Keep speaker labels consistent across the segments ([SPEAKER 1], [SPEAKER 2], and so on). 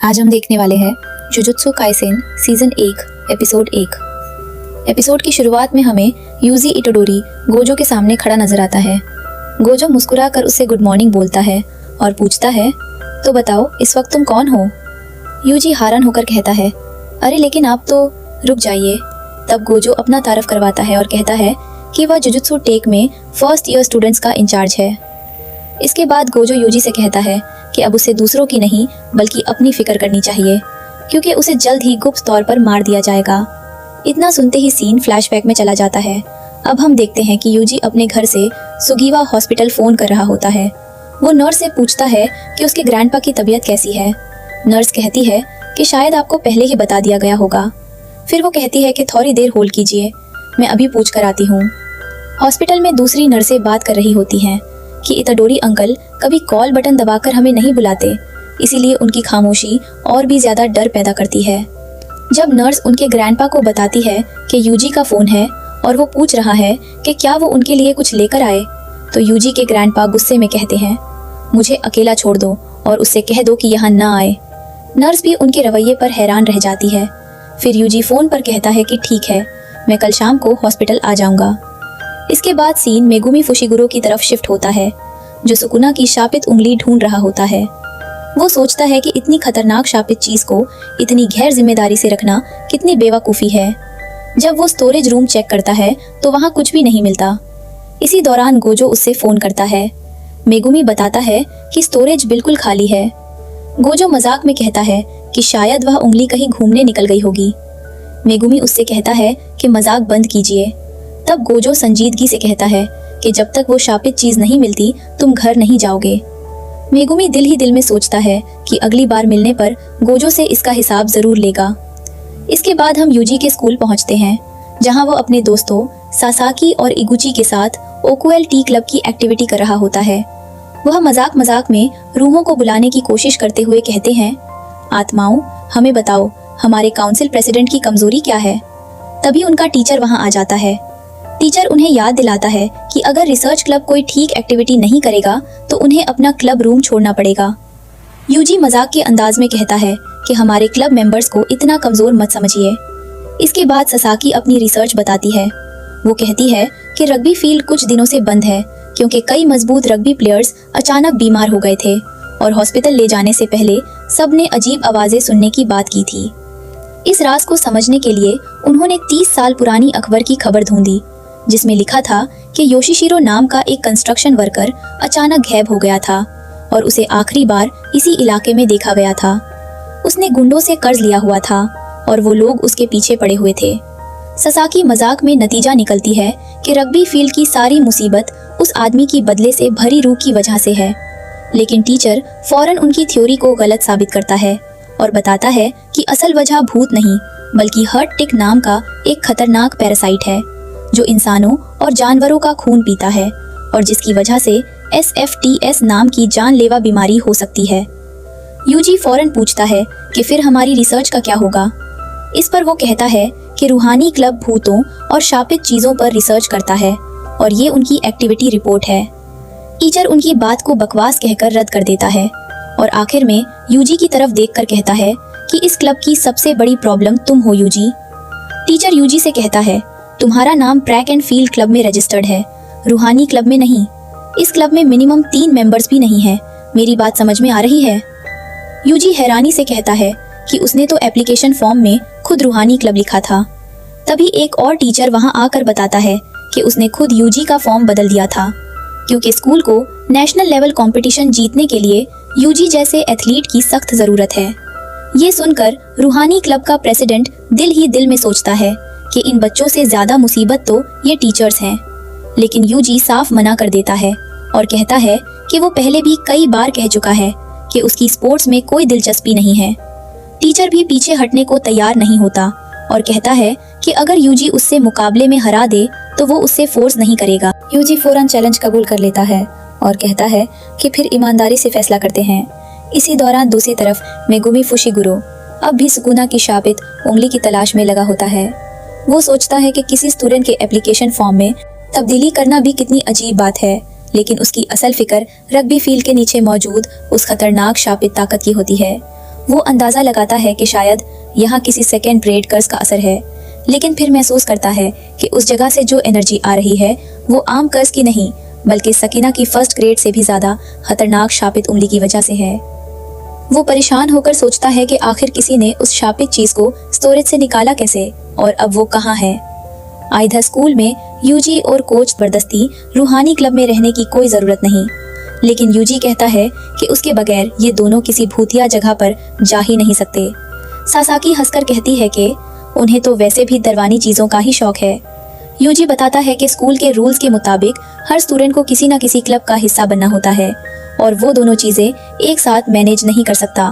[SPEAKER 1] आज हम देखने वाले हैं jujutsu Kaisen season 1 episode 1। Episode की शुरुआत में हमें यूजी इटोडोरी गोजो के सामने खड़ा नजर आता है। गोजो मुस्कुरा कर उससे गुड मॉर्निंग बोलता है और पूछता है, तो बताओ इस वक्त तुम कौन हो? यूजी हैरान होकर कहता है, अरे लेकिन आप तो। रुक जाइए। तब गोजो अपना तारफ करवाता है और कहता है कि वह जुजुत्सु टेक में फर्स्ट ईयर स्टूडेंट्स का इंचार्ज है। इसके बाद गोजो यूजी से कहता है कि अब उसे दूसरों की नहीं बल्कि अपनी फिक्र करनी चाहिए, क्योंकि उसे जल्द ही गुप्त तौर पर मार दिया जाएगा। इतना सुनते ही सीन फ्लैशबैक में चला जाता है। अब हम देखते हैं कि यूजी अपने घर से सुगीवा हॉस्पिटल फोन कर रहा होता है। वो नर्स से पूछता है कि उसके ग्रैंडपा की तबीयत कैसी है। नर्स कहती है कि शायद आपको पहले ही बता दिया गया होगा। फिर वो कहती है कि थोड़ी देर होल्ड कीजिए, मैं अभी पूछ कर आती हूँ। हॉस्पिटल में दूसरी नर्सें बात कर रही होती हैं कि इताडोरी अंकल कभी कॉल बटन दबाकर हमें नहीं बुलाते, इसीलिए उनकी खामोशी और भी ज्यादा डर पैदा करती है। जब नर्स उनके ग्रैंडपा को बताती है कि यूजी का फोन है और वो पूछ रहा है कि क्या वो उनके लिए कुछ लेकर आए, तो यूजी के ग्रैंडपा गुस्से में कहते हैं, मुझे अकेला छोड़ दो और उससे कह दो कि यहाँ ना आए। नर्स भी उनके रवैये पर हैरान रह जाती है। फिर यूजी फोन पर कहता है कि ठीक है, मैं कल शाम को हॉस्पिटल आ जाऊंगा। इसके बाद सीन मेगुमी फुशिगुरो की तरफ शिफ्ट होता है, जो सुकुना की शापित उंगली ढूंढ रहा होता है। वो सोचता है कि इतनी खतरनाक शापित चीज को इतनी गैर जिम्मेदारी से रखना कितनी बेवकूफी है। जब वो स्टोरेज रूम चेक करता है तो वहाँ कुछ भी नहीं मिलता। इसी दौरान गोजो उससे फोन करता है। मेगुमी बताता है कि स्टोरेज बिल्कुल खाली है। गोजो मजाक में कहता है कि शायद वह उंगली कहीं घूमने निकल गई होगी। मेगुमी उससे कहता है कि मजाक बंद कीजिए। तब गोजो संजीदगी से कहता है कि जब तक वो शापित चीज नहीं मिलती तुम घर नहीं जाओगे। मेगुमी दिल ही दिल में सोचता है कि अगली बार मिलने पर गोजो से इसका हिसाब जरूर लेगा। इसके बाद हम यूजी के स्कूल पहुंचते हैं, जहां वो अपने दोस्तों सासाकी और इगुची के साथ ओकुएल टी क्लब की एक्टिविटी कर रहा होता है। वह मजाक मजाक में रूहों को बुलाने की कोशिश करते हुए कहते हैं, आत्माओं हमें बताओ हमारे काउंसिल प्रेसिडेंट की कमजोरी क्या है। तभी उनका टीचर वहां आ जाता है। टीचर उन्हें याद दिलाता है कि अगर रिसर्च क्लब कोई ठीक एक्टिविटी नहीं करेगा तो उन्हें अपना क्लब रूम छोड़ना पड़ेगा। यूजी मजाक के अंदाज में कहता है कि हमारे क्लब मेंबर्स को इतना कमजोर मत समझिए। इसके बाद ससाकी अपनी रिसर्च बताती है। वो कहती है कि रग्बी फील्ड कुछ दिनों से बंद है क्योंकि कई मजबूत रग्बी प्लेयर्स अचानक बीमार हो गए थे और हॉस्पिटल ले जाने से पहले सबने अजीब आवाजें सुनने की बात की थी। इस राज को समझने के लिए उन्होंने 30 साल पुरानी अखबार की खबर ढूंढी, जिसमें लिखा था कि योशिशिरो नाम का एक कंस्ट्रक्शन वर्कर अचानक गायब हो गया था और उसे आखिरी बार इसी इलाके में देखा गया था। उसने गुंडों से कर्ज लिया हुआ था और वो लोग उसके पीछे पड़े हुए थे। ससाकी मजाक में नतीजा निकलती है कि रग्बी फील्ड की सारी मुसीबत उस आदमी की बदले से भरी रूह की वजह से है, लेकिन टीचर फौरन उनकी थ्योरी को गलत साबित करता है और बताता है कि असल वजह भूत नहीं बल्कि हर्ट टिक नाम का एक खतरनाक पैरासाइट है जो इंसानों और जानवरों का खून पीता है और जिसकी वजह से SFTS नाम की जानलेवा बीमारी हो सकती है। यूजी फौरन पूछता है कि फिर हमारी रिसर्च का क्या होगा। इस पर वो कहता है कि रूहानी क्लब भूतों और शापित चीजों पर रिसर्च करता है और ये उनकी एक्टिविटी रिपोर्ट है। टीचर उनकी बात को बकवास कहकर रद्द कर देता है और आखिर में यूजी की तरफ देखकर कहता है कि इस क्लब की सबसे बड़ी प्रॉब्लम तुम हो यूजी। टीचर यूजी से कहता है, तुम्हारा नाम ट्रैक एंड फील्ड क्लब में रजिस्टर्ड है, रूहानी क्लब में नहीं। इस क्लब में मिनिमम 3 मेंबर्स भी नहीं है। मेरी बात समझ में आ रही है? यूजी हैरानी से कहता है कि उसने तो एप्लीकेशन फॉर्म में खुद रूहानी क्लब लिखा था। तभी एक और टीचर वहां आकर बताता है कि उसने खुद यूजी का फॉर्म बदल दिया था, क्योंकि स्कूल को नेशनल लेवल कंपटीशन जीतने के लिए यूजी जैसे एथलीट की सख्त जरूरत है। ये सुनकर रूहानी क्लब का प्रेसिडेंट दिल ही दिल में सोचता है कि इन बच्चों से ज्यादा मुसीबत तो ये टीचर्स हैं। लेकिन यूजी साफ मना कर देता है और कहता है कि वो पहले भी कई बार कह चुका है कि उसकी स्पोर्ट्स में कोई दिलचस्पी नहीं है। टीचर भी पीछे हटने को तैयार नहीं होता और कहता है कि अगर यूजी उससे मुकाबले में हरा दे तो वो उससे फोर्स नहीं करेगा। यूजी फौरन चैलेंज कबूल कर लेता है और कहता है कि फिर ईमानदारी से फैसला करते हैं। इसी दौरान दूसरी तरफ मेगुमी फुशिगुरो अब भी सुकुना की शापित उंगली की तलाश में लगा होता है। वो सोचता है कि किसी स्टूडेंट के एप्लीकेशन फॉर्म में तब्दीली करना भी कितनी अजीब बात है, लेकिन उसकी असल फिक्र रग्बी फील्ड के नीचे मौजूद उस खतरनाक शापित ताकत की होती है। वो अंदाजा लगाता है कि शायद यहाँ किसी सेकेंड ग्रेड कर्ज का असर है, लेकिन फिर महसूस करता है कि उस जगह से जो एनर्जी आ रही है वो आम कर्ज की नहीं बल्कि सकीना की फर्स्ट ग्रेड से भी ज्यादा खतरनाक शापित उंगली की वजह से है। वो परेशान होकर सोचता है कि आखिर किसी ने उस शापित चीज को स्टोरेज से निकाला कैसे और अब वो कहाँ है। आइधा स्कूल में यूजी और कोच जबरदस्ती रूहानी क्लब में रहने की कोई जरूरत नहीं, लेकिन यूजी कहता है कि उसके बगैर ये दोनों किसी भूतिया जगह पर जा ही नहीं सकते। सासाकी हंसकर कहती है कि उन्हें तो वैसे भी दरवानी चीजों का ही शौक है। यूजी बताता है कि स्कूल के रूल्स के मुताबिक हर स्टूडेंट को किसी न किसी क्लब का हिस्सा बनना होता है और वो दोनों चीजें एक साथ मैनेज नहीं कर सकता।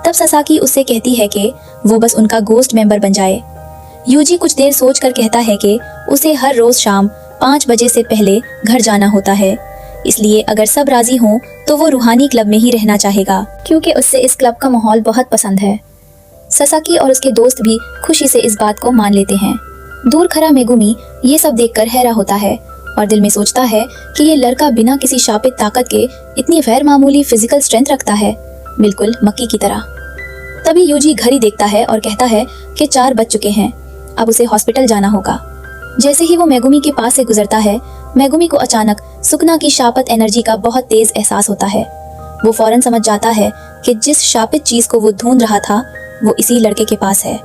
[SPEAKER 1] तब सासाकी उससे कहती है कि वो बस उनका गोस्ट मेंबर बन जाए। यूजी कुछ देर सोचकर कहता है कि उसे हर रोज शाम 5 बजे से पहले घर जाना होता है, इसलिए अगर सब राजी हों तो वो रूहानी क्लब में ही रहना चाहेगा क्योंकि उससे इस क्लब का माहौल बहुत पसंद है। सासाकी और उसके दोस्त भी खुशी से इस बात को मान लेते हैं। दूर खड़ा मेगुमी ये सब देखकर हैरान होता है और दिल में सोचता है कि ये लड़का बिना किसी शापित ताकत के इतनी गैर मामूली फिजिकल स्ट्रेंथ रखता है, बिल्कुल मक्की की तरह। तभी यूजी घड़ी देखता है और कहता है कि 4 बज चुके हैं, अब उसे हॉस्पिटल जाना होगा। जैसे ही वो मेगुमी के पास से गुजरता है, मेगुमी को अचानक सुकना की शापित एनर्जी का बहुत तेज एहसास होता है। वो फौरन समझ जाता है कि जिस शापित चीज को वो ढूंढ रहा था वो इसी लड़के के पास है।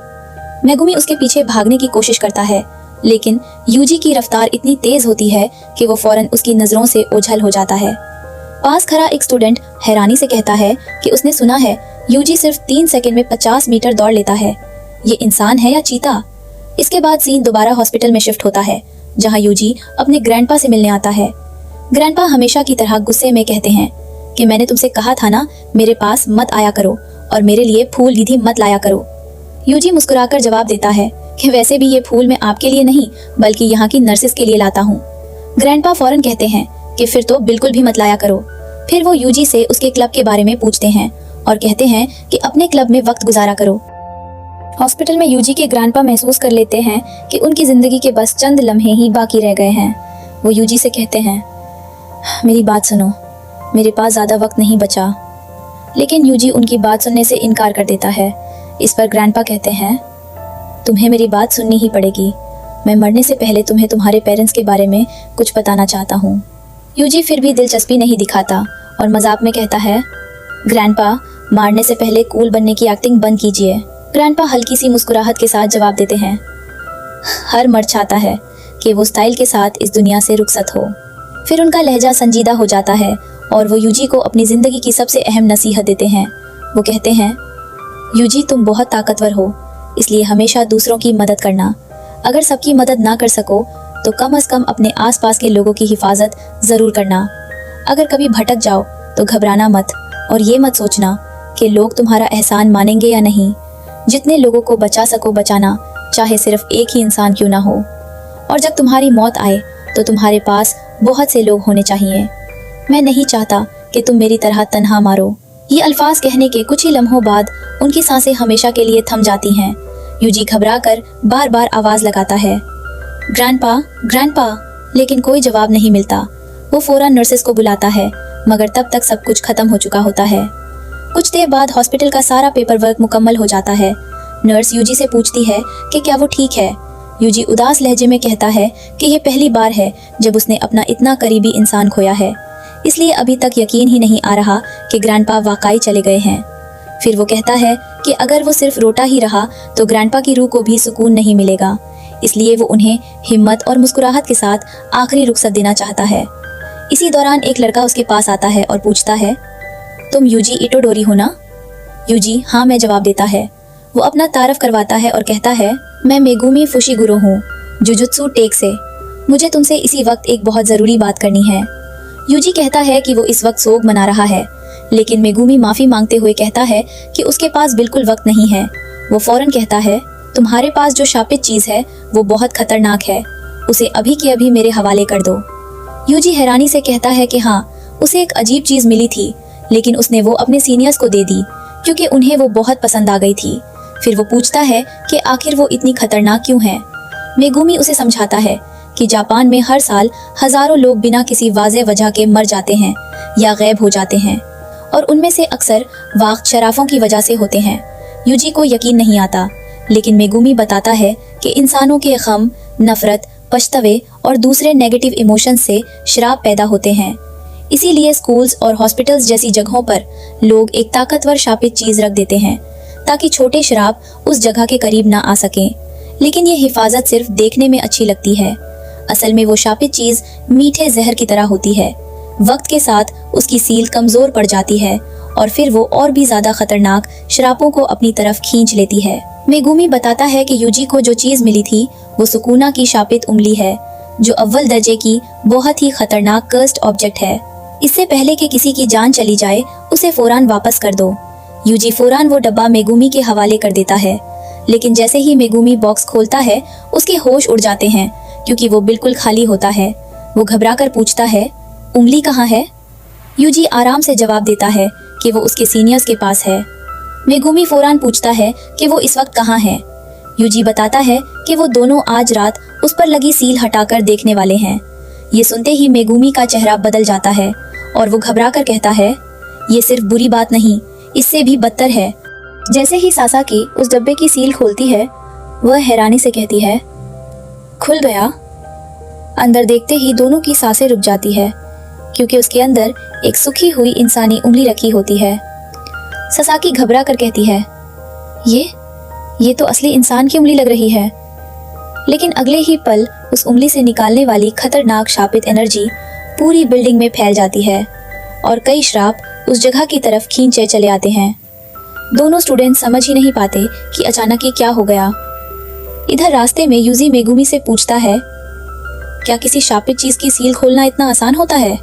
[SPEAKER 1] मेगुमी उसके पीछे भागने की कोशिश करता है, लेकिन यूजी की रफ्तार इतनी तेज होती है कि वो फौरन उसकी नजरों से ओझल हो जाता है। पास खड़ा एक स्टूडेंट हैरानी से कहता है कि उसने सुना है यूजी सिर्फ 3 सेकंड में 50 मीटर दौड़ लेता है। ये इंसान है या चीता? इसके बाद सीन दोबारा हॉस्पिटल में शिफ्ट होता है, जहाँ यूजी अपने ग्रैंडपा से मिलने आता है। ग्रैंडपा हमेशा की तरह गुस्से में कहते हैं कि मैंने तुमसे कहा था ना मेरे पास मत आया करो और मेरे लिए फूल विधि मत लाया करो। यूजी मुस्कुराकर जवाब देता है कि वैसे भी ये फूल मैं आपके लिए नहीं बल्कि यहाँ की नर्सेस के लिए लाता हूँ। ग्रैंडपा फौरन कहते हैं कि फिर तो बिल्कुल भी मत लाया करो। फिर वो यूजी से उसके क्लब के बारे में पूछते हैं और कहते हैं कि अपने क्लब में वक्त गुजारा करो। हॉस्पिटल में यूजी के ग्रैंडपा महसूस कर लेते हैं कि उनकी जिंदगी के बस चंद लम्हे ही बाकी रह गए हैं। वो यूजी से कहते हैं, मेरी बात सुनो, मेरे पास ज्यादा वक्त नहीं बचा। लेकिन यूजी उनकी बात सुनने से इनकार कर देता है। इस पर ग्रैंडपा कहते हैं, तुम्हें मेरी बात सुननी ही पड़ेगी। मैं मरने से पहले तुम्हें तुम्हारे पेरेंट्स के बारे में कुछ बताना चाहता हूँ। यूजी फिर भी दिलचस्पी नहीं दिखाता और मजाक में कहता है, ग्रैंडपा मारने से पहले कूल बनने की एक्टिंग बंद कीजिए। ग्रैंडपा हल्की सी मुस्कुराहट के साथ जवाब देते हैं, हर मर्द चाहता है कि वो स्टाइल के साथ इस दुनिया से रुखसत हो। फिर उनका लहजा संजीदा हो जाता है और वो यूजी को अपनी जिंदगी की सबसे अहम नसीहत देते हैं। वो कहते हैं, यूजी तुम बहुत ताकतवर हो, इसलिए हमेशा दूसरों की मदद करना। अगर सबकी मदद ना कर सको तो कम से कम अपने आसपास के लोगों की हिफाजत जरूर करना। अगर कभी भटक जाओ तो घबराना मत और ये मत सोचना कि लोग तुम्हारा एहसान मानेंगे या नहीं। जितने लोगों को बचा सको बचाना, चाहे सिर्फ एक ही इंसान क्यों ना हो। और जब तुम्हारी मौत आए तो तुम्हारे पास बहुत से लोग होने चाहिए। मैं नहीं चाहता कि तुम मेरी तरह तन्हा मारो। ये अल्फाज कहने के कुछ ही लम्हों बाद उनकी सांसें हमेशा के लिए थम जाती हैं। यूजी घबराकर बार बार आवाज लगाता है, ग्रैंडपा ग्रैंडपा, लेकिन कोई जवाब नहीं मिलता। वो फौरन नर्सेस को बुलाता है, मगर तब तक सब कुछ खत्म हो चुका होता है। कुछ देर बाद हॉस्पिटल का सारा पेपर वर्क मुकम्मल हो जाता है। नर्स यूजी से पूछती है कि क्या वो ठीक है। यूजी उदास लहजे में कहता है कि यह पहली बार है जब उसने अपना इतना करीबी इंसान खोया है, इसलिए अभी तक यकीन ही नहीं आ रहा कि ग्रैंडपा वाकई चले गए हैं। फिर वो कहता है कि अगर वो सिर्फ रोता ही रहा तो ग्रैंडपा की रूह को भी सुकून नहीं मिलेगा, इसलिए वो उन्हें हिम्मत और मुस्कुराहट के साथ आखिरी रुखसत देना चाहता है। इसी दौरान एक लड़का उसके पास आता है और पूछता है, तुम यूजी इटोडोरी हो ना? यूजी हाँ मैं जवाब देता है। वो अपना तारफ करवाता है और कहता है, मैं मेगुमी फुशिगुरो हूँ, जुजुत्सु टेक से। मुझे तुमसे इसी वक्त एक बहुत जरूरी बात करनी है। यूजी कहता है कि वो इस वक्त सोग मना रहा है, लेकिन मेगुमी माफी मांगते हुए कहता है कि उसके पास बिल्कुल वक्त नहीं है। वो फौरन कहता है, तुम्हारे पास जो शापित चीज है वो बहुत खतरनाक है, उसे अभी के अभी मेरे हवाले कर दो। यूजी हैरानी से कहता है कि हाँ, उसे एक अजीब चीज मिली थी, लेकिन उसने वो अपने सीनियर्स को दे दी क्योंकि उन्हें वो बहुत पसंद आ गई थी। फिर वो पूछता है कि आखिर वो इतनी खतरनाक क्यों है। मेगुमी उसे समझाता है कि जापान में हर साल हजारों लोग बिना किसी वाज़ेह वजह के मर जाते हैं या गायब हो जाते हैं, और उनमें से अक्सर वाक़ शराफों की वजह से होते हैं। यूजी को यकीन नहीं आता, लेकिन मेगुमी बताता है कि इंसानों के गम, नफरत, पछतावे और दूसरे नेगेटिव इमोशंस से श्राप पैदा होते हैं। इसीलिए स्कूल्स और हॉस्पिटल्स जैसी जगहों पर लोग एक ताकतवर शापित चीज रख देते हैं ताकि छोटे श्राप उस जगह के करीब ना आ सकें। लेकिन ये हिफाजत सिर्फ देखने में अच्छी लगती है। असल में वो शापित चीज मीठे जहर की तरह होती है। वक्त के साथ उसकी सील कमजोर पड़ जाती है और फिर वो और भी ज्यादा खतरनाक श्रापों को अपनी तरफ खींच लेती है। मेगुमी बताता है कि यूजी को जो चीज मिली थी वो सुकुना की शापित उंगली है, जो अव्वल दर्जे की बहुत ही खतरनाक कर्स्ड ऑब्जेक्ट है। इससे पहले कि किसी की जान चली जाए, उसे फौरन वापस कर दो। यूजी फौरन वो डब्बा मेगुमी के हवाले कर देता है, लेकिन जैसे ही मेगुमी बॉक्स खोलता है उसके होश उड़ जाते हैं क्योंकि वो बिल्कुल खाली होता है। वो घबरा कर पूछता है, उंगली कहाँ है? यूजी आराम से जवाब देता है कि वो उसके सीनियर्स के पास है। मेगुमी फौरन पूछता है कि वो इस वक्त कहाँ है। यूजी बताता है कि वो दोनों आज रात उस पर लगी सील हटाकर देखने वाले हैं। ये सुनते ही मेगुमी का चेहरा बदल जाता है और वो घबरा कर कहता है, ये सिर्फ बुरी बात नहीं, इससे भी बदतर है। जैसे ही सासाकी उस डब्बे की सील खोलती है, वह हैरानी से कहती है, खुल गया। अंदर देखते ही दोनों की सांसें रुक जाती है क्योंकि उसके अंदर एक सूखी हुई इंसानी उंगली रखी होती है। सासाकी घबरा कर कहती है, ये तो असली इंसान की उंगली लग रही है। लेकिन अगले ही पल उस उंगली से निकालने वाली खतरनाक शापित एनर्जी पूरी बिल्डिंग में फैल जाती है और कई श्राप उस जगह की तरफ खींचे चले आते हैं। दोनों स्टूडेंट समझ ही नहीं पाते कि अचानक ये क्या हो गया। इधर रास्ते में यूजी मेगुमी से पूछता है, क्या किसी शापित चीज की सील खोलना इतना आसान होता है?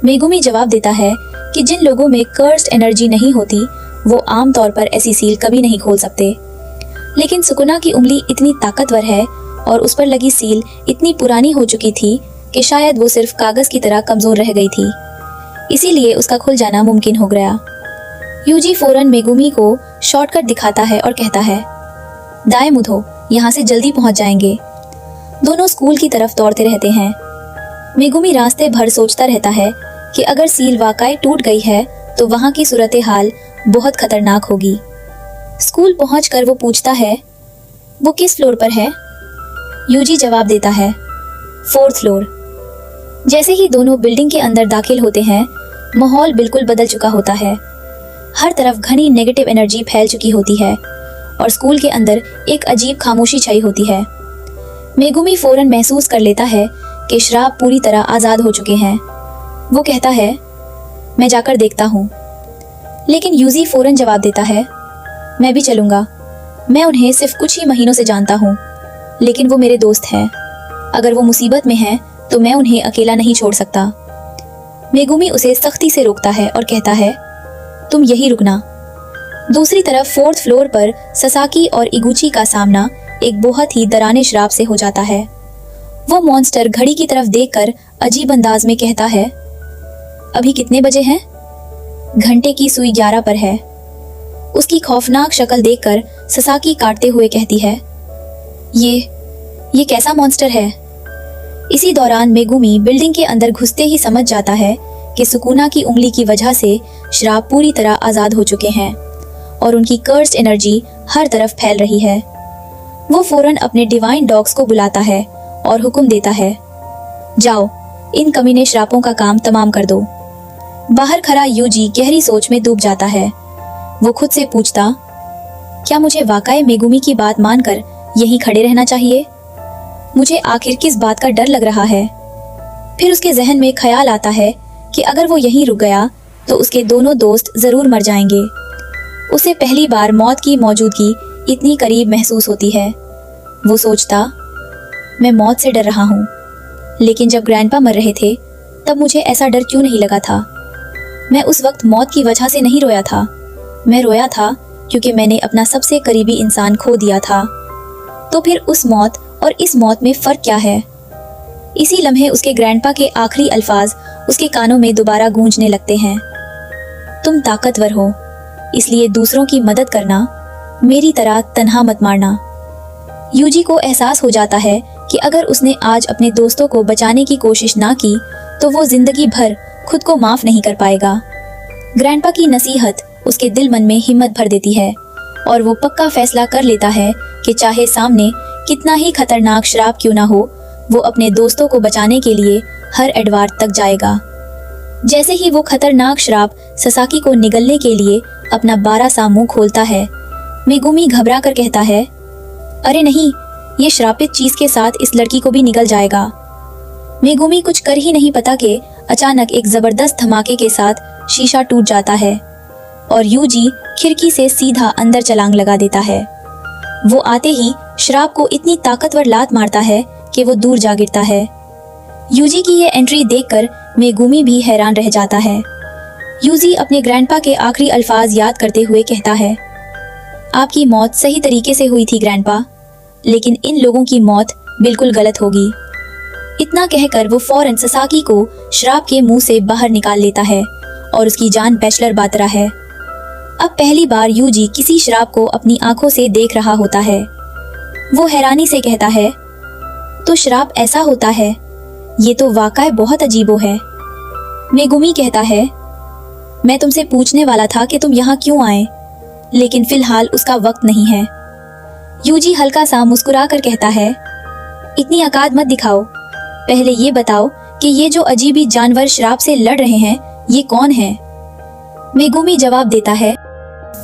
[SPEAKER 1] मेगुमी जवाब देता है कि जिन लोगों में कर्स्ड एनर्जी नहीं होती वो आम तौर पर ऐसी सील कभी नहीं खोल सकते। लेकिन सुकुना की उंगली इतनी ताकतवर है और उस पर लगी सील इतनी पुरानी हो चुकी थी कि शायद वो सिर्फ कागज की तरह कमजोर रह गई थी, इसीलिए उसका खुल जाना मुमकिन हो गया। यूजी फौरन मेगुमी को शॉर्टकट दिखाता है और कहता है, दाएं मुड़ो, यहाँ से जल्दी पहुंच जाएंगे। दोनों स्कूल की तरफ दौड़ते रहते हैं। मेगुमी रास्ते भर सोचता रहता है कि अगर सील वाकई टूट गई है तो वहां की सूरत हाल बहुत खतरनाक होगी। स्कूल पहुंचकर वो पूछता है, वो किस फ्लोर पर है? यूजी जवाब देता है, 4th फ्लोर। जैसे ही दोनों बिल्डिंग के अंदर दाखिल होते हैं, माहौल बिल्कुल बदल चुका होता है। हर तरफ घनी नेगेटिव एनर्जी फैल चुकी होती है और स्कूल के अंदर एक अजीब खामोशी छाई होती है। मेगुमी फौरन महसूस कर लेता है कि श्राप पूरी तरह आजाद हो चुके हैं। वो कहता है, मैं जाकर देखता हूँ। लेकिन यूजी फौरन जवाब देता है, मैं भी चलूंगा। मैं उन्हें सिर्फ कुछ ही महीनों से जानता हूँ, लेकिन वो मेरे दोस्त हैं। अगर वो मुसीबत में हैं तो मैं उन्हें अकेला नहीं छोड़ सकता। मेगुमी उसे सख्ती से रोकता है और कहता है, तुम यही रुकना। दूसरी तरफ 4th फ्लोर पर सासाकी और इगुची का सामना एक बहुत ही डरावने श्राप से हो जाता है। वो मॉन्स्टर घड़ी की तरफ देखकर अजीब अंदाज में कहता है, अभी कितने बजे हैं? घंटे की सुई 11 पर है। उसकी खौफनाक शक्ल देखकर सासाकी काटते हुए कहती है, ये कैसा मॉन्स्टर है? इसी दौरान मेगुमी बिल्डिंग के अंदर घुसते ही समझ जाता है कि सुकुना की उंगली की वजह से श्राप पूरी तरह आजाद हो चुके हैं और उनकी कर्स्ड एनर्जी हर तरफ फैल रही है। वो फौरन अपने डिवाइन डॉग्स को बुलाता है और हुक्म देता है, जाओ, इन कमीने श्रापों का काम तमाम कर दो। बाहर खड़ा यूजी गहरी सोच में डूब जाता है। वो खुद से पूछता, क्या मुझे वाकई मेगुमी की बात मानकर यहीं खड़े रहना चाहिए? मुझे आखिर किस बात का डर लग रहा है? फिर उसके जहन में ख्याल आता है कि अगर वो यहीं रुक गया तो उसके दोनों दोस्त जरूर मर जाएंगे। उसे पहली बार मौत की मौजूदगी इतनी करीब महसूस होती है। वो सोचता, मैं मौत से डर रहा हूँ, लेकिन जब ग्रैंडपा मर रहे थे तब मुझे ऐसा डर क्यों नहीं लगा था? मैं उस वक्त मौत की वजह से नहीं रोया था। मैं रोया था क्योंकि मैंने अपना सबसे करीबी इंसान खो दिया था। तो फिर उस मौत और इस मौत में फर्क क्या है? इसी लम्हे उसके ग्रैंडपा के आखिरी अल्फाज उसके कानों में दोबारा गूंजने लगते हैं, तुम ताकतवर हो, इसलिए दूसरों की मदद करना, मेरी तरह तन्हा मत मारना। यूजी को एहसास हो जाता है कि अगर उसने आज अपने दोस्तों को बचाने की कोशिश ना की तो वो जिंदगी भर खुद को माफ नहीं कर पाएगा। ग्रैंडपा की नसीहत उसके दिल मन में हिम्मत भर देती है और वो पक्का फैसला कर लेता है कि चाहे सामने कितना ही खतरनाक श्राप क्यों ना हो, वो अपने दोस्तों को बचाने के लिए हर एडवार तक जाएगा। जैसे ही वो खतरनाक श्राप ससाकी को निगलने के लिए अपना 12 सा मुंह खोलता है, मेगुमी घबरा कर कहता है, अरे नहीं, ये श्रापित चीज के साथ इस लड़की को भी निगल जाएगा। मेगुमी कुछ कर ही नहीं पता कि अचानक एक जबरदस्त धमाके के साथ शीशा टूट जाता है और यूजी खिड़की से सीधा अंदर छलांग लगा देता है। वो आते ही श्राप को इतनी ताकतवर लात मारता है कि वो दूर जा गिरता है। यूजी की ये एंट्री देखकर मेगुमी भी हैरान रह जाता है। यूजी अपने ग्रैंडपा के आखिरी अल्फाज याद करते हुए कहता है, आपकी मौत सही तरीके से हुई थी ग्रैंडपा, लेकिन इन लोगों की मौत बिल्कुल गलत होगी। इतना कहकर वो फौरन ससाकी को श्राप के मुंह से बाहर निकाल लेता है और उसकी जान बैचलर बातरा है। अब पहली बार यूजी किसी श्राप को अपनी आंखों से देख रहा होता है। वो हैरानी से कहता है, तो श्राप ऐसा होता है, ये तो वाकई बहुत अजीबो है। मेगुमी कहता है, मैं तुमसे पूछने वाला था कि तुम यहाँ क्यों आए, लेकिन फिलहाल उसका वक्त नहीं है। यूजी हल्का सा मुस्कुरा कर कहता है, इतनी औकात मत दिखाओ, पहले ये बताओ कि ये जो अजीबी जानवर श्राप से लड़ रहे हैं, ये कौन है? मेगुमी जवाब देता है,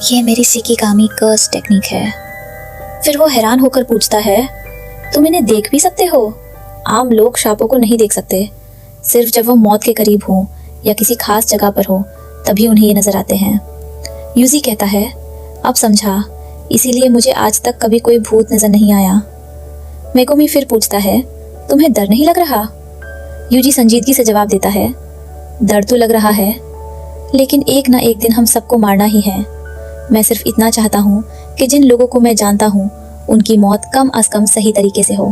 [SPEAKER 1] ये मेरी शिकिगामी कर्स टेक्निक है। फिर वो हैरान होकर पूछता है, तुम इन्हें देख भी सकते हो? आम लोग श्रापों को नहीं देख सकते, सिर्फ जब वो मौत के करीब हो या किसी खास जगह पर हो तभी उन्हें ये नजर आते हैं। यूजी कहता है, अब समझा, इसीलिए मुझे आज तक कभी कोई भूत नजर नहीं आया। मेगुमी फिर पूछता है, तुम्हें डर नहीं लग रहा? यूजी संजीदगी से जवाब देता है, डर तो लग रहा है, लेकिन एक ना एक दिन हम सबको मारना ही है। मैं सिर्फ इतना चाहता हूँ कि जिन लोगों को मैं जानता हूँ उनकी मौत कम अज कम सही तरीके से हो।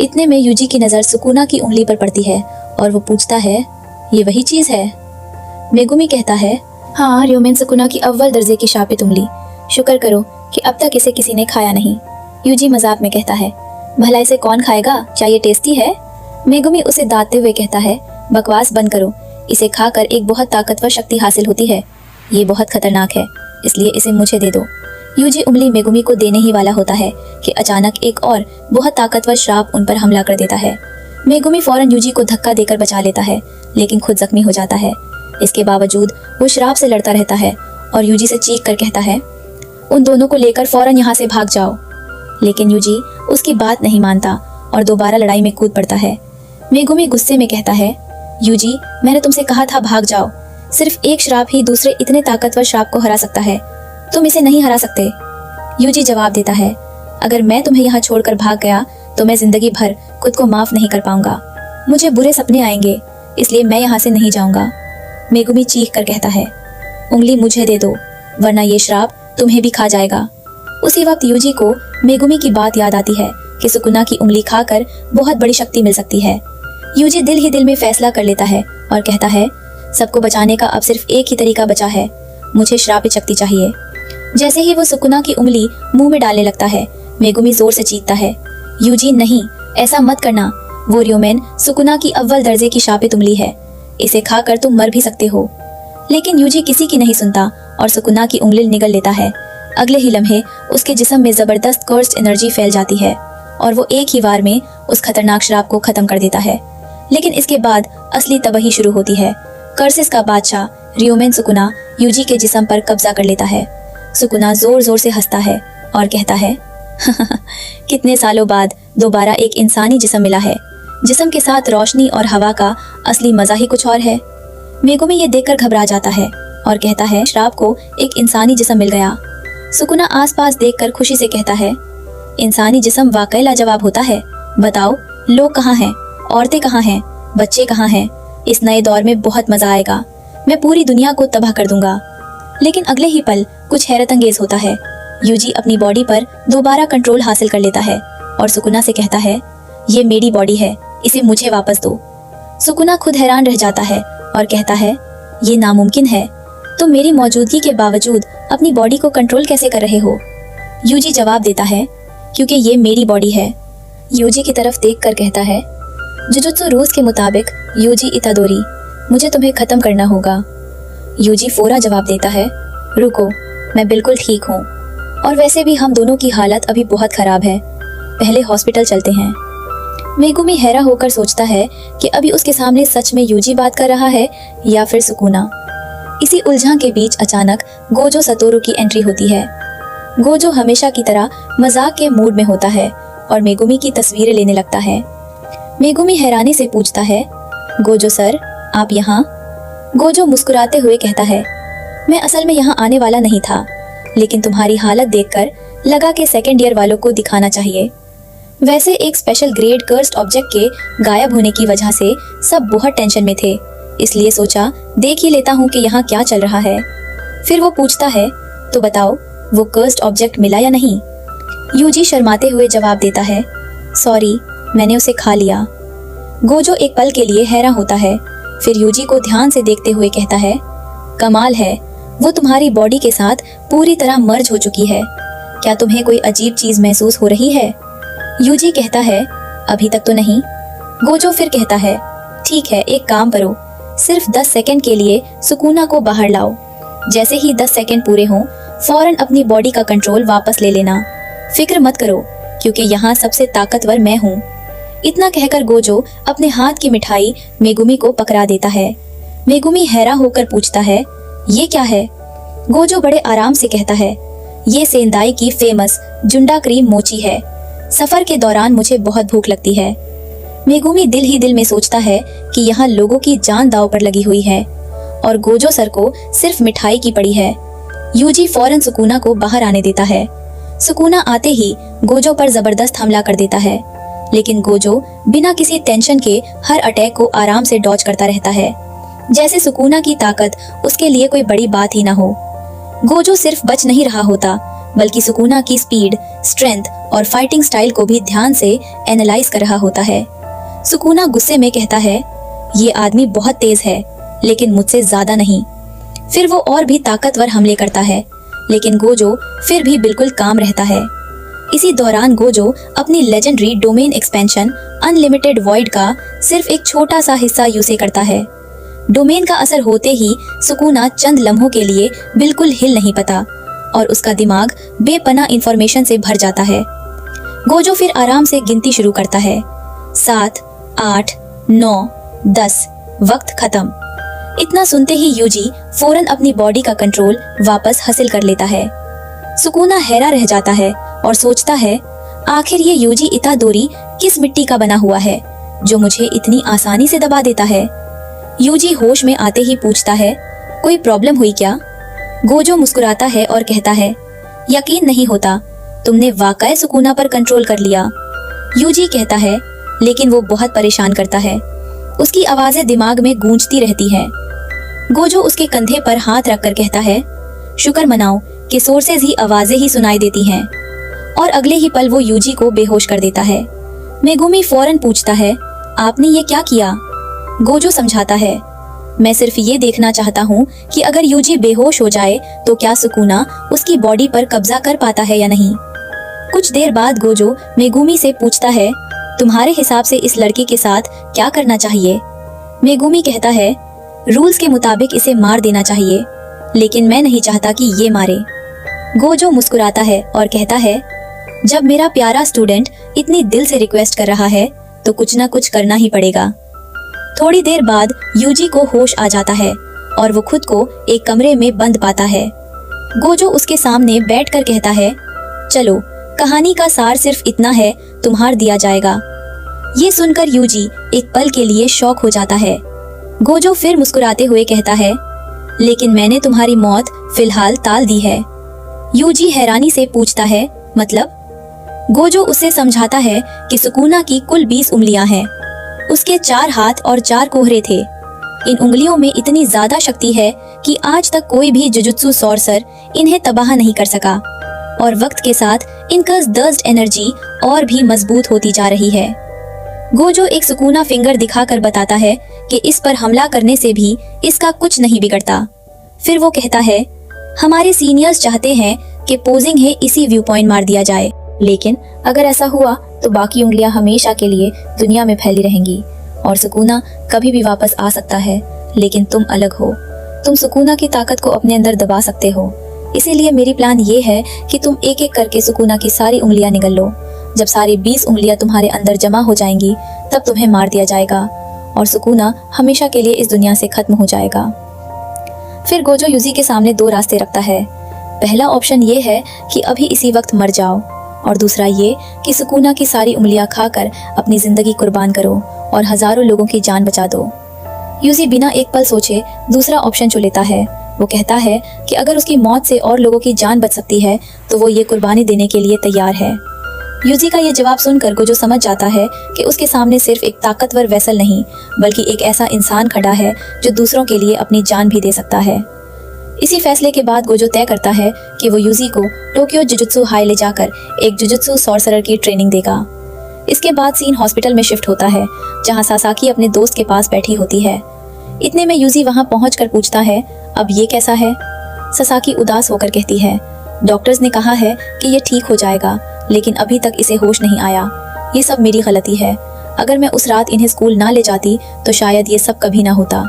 [SPEAKER 1] इतने में यूजी की नज़र सुकुना की उंगली पर पड़ती है और वो पूछता है, ये वही चीज़ है? मेगुमी कहता है, हाँ, र्योमेन सुकुना की अव्वल दर्जे की शापित उंगली। शुक्र करो कि अब तक इसे किसी ने खाया नहीं। यूजी मजाक में कहता है, भला इसे कौन खाएगा? क्या ये टेस्टी है? मेगुमी उसे दांतते हुए कहता है, बकवास बंद करो, इसे खाकर एक बहुत ताकतवर शक्ति हासिल होती है। ये बहुत खतरनाक है, इसलिए इसे मुझे दे दो। यूजी उंगली मेगुमी को देने ही वाला होता है कि अचानक एक और बहुत ताकतवर श्राप उन पर हमला कर देता है। मेगुमी फौरन यूजी को धक्का देकर बचा लेता है, लेकिन खुद जख्मी हो जाता है। इसके बावजूद वो श्राप से लड़ता रहता है और यूजी से चीख कर कहता है, उन दोनों को लेकर फौरन यहाँ से भाग जाओ। लेकिन यूजी उसकी बात नहीं मानता और दोबारा लड़ाई में कूद पड़ता है। मेगुमी गुस्से में कहता है, यूजी, मैंने तुमसे कहा था भाग जाओ। सिर्फ एक श्राप ही दूसरे इतने ताकतवर श्राप को हरा सकता है, तुम इसे नहीं हरा सकते। यूजी जवाब देता है, अगर मैं तुम्हें यहाँ छोड़कर भाग गया तो मैं जिंदगी भर खुद को माफ नहीं कर पाऊंगा। मुझे बुरे सपने आएंगे, इसलिए मैं यहाँ से नहीं जाऊंगा। मेगुमी चीख कर कहता है, उंगली मुझे दे दो, वरना ये श्राप तुम्हें भी खा जाएगा। उसी वक्त यूजी को मेगुमी की बात याद आती है कि सुकुना की उंगली खाकर बहुत बड़ी शक्ति मिल सकती है। यूजी दिल ही दिल में फैसला कर लेता है और कहता है, सबको बचाने का अब सिर्फ एक ही तरीका बचा है, मुझे श्रापित शक्ति चाहिए। जैसे ही वो सुकुना की उंगली मुंह में डालने लगता है, मेगुमी जोर से चीखता है, यूजी नहीं, ऐसा मत करना, वो र्योमेन सुकुना की अव्वल दर्जे की शापित उंगली है, इसे खाकर तुम मर भी सकते हो। लेकिन यूजी किसी की नहीं सुनता और सुकुना की उंगली निगल लेता है। अगले ही लम्हे उसके जिस्म में जबरदस्त कर्स्ड एनर्जी फैल जाती है और वो एक ही बार में उस खतरनाक श्राप को खत्म कर देता है। लेकिन इसके बाद असली तबाही शुरू होती है। कर्सिस का बादशाह र्योमेन सुकुना यूजी के जिस्म पर कब्जा कर लेता है। सुकुना जोर जोर से हंसता है और कहता है, कितने सालों बाद दोबारा एक इंसानी जिस्म मिला है। जिस्म के साथ रोशनी और हवा का असली मजा ही कुछ और है। मेगुमी ये देखकर घबरा जाता है और कहता है, श्राप को एक इंसानी जिस्म मिल गया। सुकुना आसपास देखकर खुशी से कहता है, इंसानी जिस्म वाकई लाजवाब होता है। बताओ, लोग कहाँ हैं? औरतें कहाँ हैं? बच्चे कहाँ हैं? इस नए दौर में बहुत मजा आएगा, मैं पूरी दुनिया को तबाह कर दूंगा। लेकिन अगले ही पल कुछ हैरत अंगेज होता है। यूजी अपनी बॉडी पर दोबारा कंट्रोल हासिल कर लेता है और सुकुना से कहता है, ये मेरी बॉडी है, इसे मुझे वापस दो। सुकुना खुद हैरान रह जाता है और कहता है, ये नामुमकिन है, तुम मेरी मौजूदगी के बावजूद अपनी बॉडी को कंट्रोल कैसे कर रहे हो? यूजी जवाब देता है, क्योंकि ये मेरी बॉडी है। यूजी की तरफ देखकर कहता है, जुजुत्सु रूल्स के मुताबिक यूजी इतादोरी, मुझे तुम्हें खत्म करना होगा। यूजी फोरा जवाब देता है, रुको, मैं बिल्कुल ठीक हूँ, और वैसे भी हम दोनों की हालत अभी बहुत खराब है, पहले हॉस्पिटल चलते हैं। मेगुमी हैरा होकर सोचता है कि अभी उसके सामने सच में यूजी बात कर रहा है या फिर सुकुना। इसी उलझन के बीच अचानक गोजो सतोरू की एंट्री होती है। गोजो हमेशा की तरह मजाक के मूड में होता है और मेगुमी की तस्वीरें लेने लगता है। मेगुमी हैरानी से पूछता है, गोजो सर, आप यहाँ? गोजो मुस्कुराते हुए कहता है, मैं असल में यहाँ आने वाला नहीं था, लेकिन तुम्हारी हालत देखकर लगा कि सेकेंड ईयर वालों को दिखाना चाहिए। वैसे एक स्पेशल ग्रेड कर्स्ड ऑब्जेक्ट के गायब होने की वजह से सब बहुत टेंशन में थे, इसलिए सोचा देख ही लेता हूँ कि यहाँ क्या चल रहा है। फिर वो पूछता है, तो बताओ वो कर्स्ड ऑब्जेक्ट मिला या नहीं? यूजी शर्माते हुए जवाब देता है, सॉरी, मैंने उसे खा लिया। गोजो एक पल के लिए हैरान होता है, फिर यूजी को ध्यान से देखते हुए कहता है, कमाल है, वो तुम्हारी बॉडी के साथ पूरी तरह मर्ज हो चुकी है। क्या तुम्हें कोई अजीब चीज महसूस हो रही है? यूजी कहता है, अभी तक तो नहीं। गोजो फिर कहता है, ठीक है, एक काम करो, सिर्फ 10 सेकंड के लिए सुकुना को बाहर लाओ। जैसे ही 10 सेकंड पूरे हों, फौरन अपनी बॉडी का कंट्रोल वापस ले लेना। फिक्र मत करो, क्योंकि यहाँ सबसे ताकतवर मैं हूँ। इतना कहकर गोजो अपने हाथ की मिठाई मेगुमी को पकड़ा देता है। मेगुमी हैरान होकर पूछता है, ये क्या है? गोजो बड़े आराम से कहता है, ये सेंदाई की फेमस जुंडा क्रीम मोची है। सफर के दौरान मुझे बहुत भूख लगती है। मेगुमी दिल ही दिल में सोचता है कि यहाँ लोगों की जान दांव पर लगी हुई है और गोजो सर को सिर्फ मिठाई की पड़ी है। यूजी फौरन सुकुना को बाहर आने देता है। सुकुना आते ही गोजो पर जबरदस्त हमला कर देता है, लेकिन गोजो बिना किसी टेंशन के हर अटैक को आराम से डॉज करता रहता है, जैसे सुकुना की ताकत उसके लिए कोई बड़ी बात ही ना हो। गोजो सिर्फ बच नहीं रहा होता, बल्कि सुकुना की स्पीड, स्ट्रेंथ और फाइटिंग स्टाइल को भी ध्यान से एनालाइज कर रहा होता है। सुकुना गुस्से में कहता है, ये आदमी बहुत तेज है, लेकिन मुझसे ज्यादा नहीं। फिर वो और भी ताकतवर हमले करता है, लेकिन गोजो फिर भी बिल्कुल काम रहता है। इसी दौरान गोजो अपनी legendary domain expansion unlimited void का सिर्फ एक छोटा सा हिस्सा यूज करता है। डोमेन का असर होते ही सुकुना चंद लम्हों के लिए बिल्कुल हिल नहीं पाता और उसका दिमाग बेपना इंफॉर्मेशन से भर जाता है। गोजो फिर आराम से गिनती शुरू करता है, 7, 8, 9, 10, वक्त खत्म। इतना सुनते ही यूजी फौरन अपनी बॉडी का कंट्रोल वापस हासिल कर लेता है। सुकुना हैरान रह जाता है और सोचता है, आखिर ये यूजी इतादोरी किस मिट्टी का बना हुआ है जो मुझे इतनी आसानी से दबा देता है। यूजी होश में आते ही पूछता है, कोई प्रॉब्लम हुई क्या? गोजो मुस्कुराता है और कहता है, यकीन नहीं होता, तुमने वाकई सुकुना पर कंट्रोल कर लिया। यूजी कहता है, लेकिन वो बहुत परेशान करता है, उसकी आवाजें दिमाग में गूंजती रहती हैं। गोजो उसके कंधे पर हाथ रखकर कहता है, शुक्र मनाओ कि सोर्सेज ही आवाजें ही सुनाई देती हैं। और अगले ही पल वो यूजी को बेहोश कर देता है। मेगुमी फौरन पूछता है, आपने ये क्या किया? गोजो समझाता है, मैं सिर्फ ये देखना चाहता हूँ कि अगर यूजी बेहोश हो जाए तो क्या सुकुना उसकी बॉडी पर कब्जा कर पाता है या नहीं। कुछ देर बाद गोजो मेगुमी से पूछता है, तुम्हारे हिसाब से इस लड़के के साथ क्या करना चाहिए? मेगुमी कहता है, रूल्स के मुताबिक इसे मार देना चाहिए, लेकिन मैं नहीं चाहता कि ये मारे। गोजो मुस्कुराता है और कहता है, जब मेरा प्यारा स्टूडेंट इतनी दिल से रिक्वेस्ट कर रहा है तो कुछ ना कुछ करना ही पड़ेगा। थोड़ी देर बाद यूजी को होश आ जाता है और वो खुद को एक कमरे में बंद पाता है। गोजो उसके सामने बैठकर कहता है, चलो, कहानी का सार सिर्फ इतना है, तुम्हार दिया जाएगा। ये सुनकर यूजी एक पल के लिए शॉक हो जाता है। गोजो फिर मुस्कुराते हुए कहता है, लेकिन मैंने तुम्हारी मौत फिलहाल टाल दी है। यूजी हैरानी से पूछता है, मतलब? गोजो उसे समझाता है कि सुकुना की कुल 20 उंगलियां हैं। उसके 4 हाथ और 4 कोहरे थे। इन उंगलियों में इतनी ज्यादा शक्ति है कि आज तक कोई भी जुजुत्सु सॉर्सर इन्हें तबाह नहीं कर सका, और वक्त के साथ इनका दर्स्ट एनर्जी और भी मजबूत होती जा रही है। गोजो एक सुकुना फिंगर दिखाकर बताता है कि इस पर हमला करने से भी इसका कुछ नहीं बिगड़ता। फिर वो कहता है, हमारे सीनियर्स चाहते हैं कि पोजिंग है इसी व्यू पॉइंट मार दिया जाए, लेकिन अगर ऐसा हुआ तो बाकी उंगलियां हमेशा के लिए दुनिया में फैली रहेंगी और सुकुना कभी भी वापस आ सकता है, लेकिन तुम अलग हो। तुम सुकूना की ताकत को अपने अंदर दबा सकते हो। इसीलिए मेरी प्लान ये है कि तुम एक एक करके सुकूना की सारी उंगलियां निगल लो। जब सारी 20 उंगलियां तुम्हारे अंदर जमा हो जाएंगी तब तुम्हें मार दिया जाएगा और सुकूना हमेशा के लिए इस दुनिया से खत्म हो जाएगा। फिर गोजो यूजी के सामने 2 रास्ते रखता है। पहला ऑप्शन ये है कि अभी इसी वक्त मर जाओ और दूसरा ये कि सुकूना की सारी उंगलियां खाकर अपनी जिंदगी कुर्बान करो और हजारों लोगों की जान बचा दो। यूजी बिना एक पल सोचे दूसरा ऑप्शन चुन लेता है। वो कहता है कि अगर उसकी मौत से और लोगों की जान बच सकती है तो वो ये कुर्बानी देने के लिए तैयार है। यूजी का ये जवाब सुनकर गोजो समझ जाता है कि उसके सामने सिर्फ एक ताकतवर वेसल नहीं बल्कि एक ऐसा इंसान खड़ा है जो दूसरों के लिए अपनी जान भी दे सकता है। इसी फैसले के बाद गोजो तय करता है कि वो यूजी को टोक्यो जुजुत्सु हाई ले जाकर एक जुजुत्सु सॉर्सरर की ट्रेनिंग देगा। इसके बाद सीन हॉस्पिटल में शिफ्ट होता है जहां सासाकी अपने दोस्त के पास बैठी होती है। इतने में यूजी वहां पहुंचकर पूछता है, अब ये कैसा है? सासाकी उदास होकर कहती है, डॉक्टर्स ने कहा है कि ये ठीक हो जाएगा लेकिन अभी तक इसे होश नहीं आया। ये सब मेरी गलती है। अगर मैं उस रात इन्हें स्कूल ना ले जाती तो शायद ये सब कभी ना होता।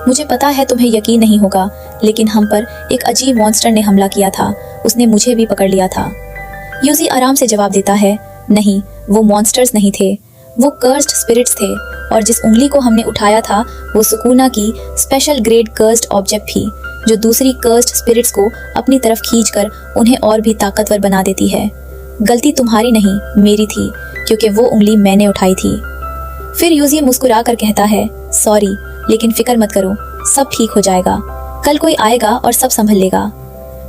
[SPEAKER 1] मुझे पता है तुम्हें यकीन नहीं होगा लेकिन हम पर एक अजीब मॉन्स्टर ने हमला किया था। उसने मुझे भी पकड़ लिया था। यूजी आराम से जवाब देता है, नहीं, वो मॉन्स्टर्स नहीं थे, वो कर्स्ड स्पिरिट्स थे और जिस उंगली को हमने उठाया था वो सुकूना की स्पेशल ग्रेड कर्स्ड ऑब्जेक्ट थी जो दूसरी कर्स्ड स्पिरिट्स को अपनी तरफ खींचकर उन्हें और भी ताकतवर बना देती है। गलती तुम्हारी नहीं, मेरी थी, क्योंकि वो उंगली मैंने उठाई थी। फिर यूजी मुस्कुरा कर कहता है, सॉरी, लेकिन फिक्र मत करो, सब ठीक हो जाएगा। कल कोई आएगा और सब संभल लेगा।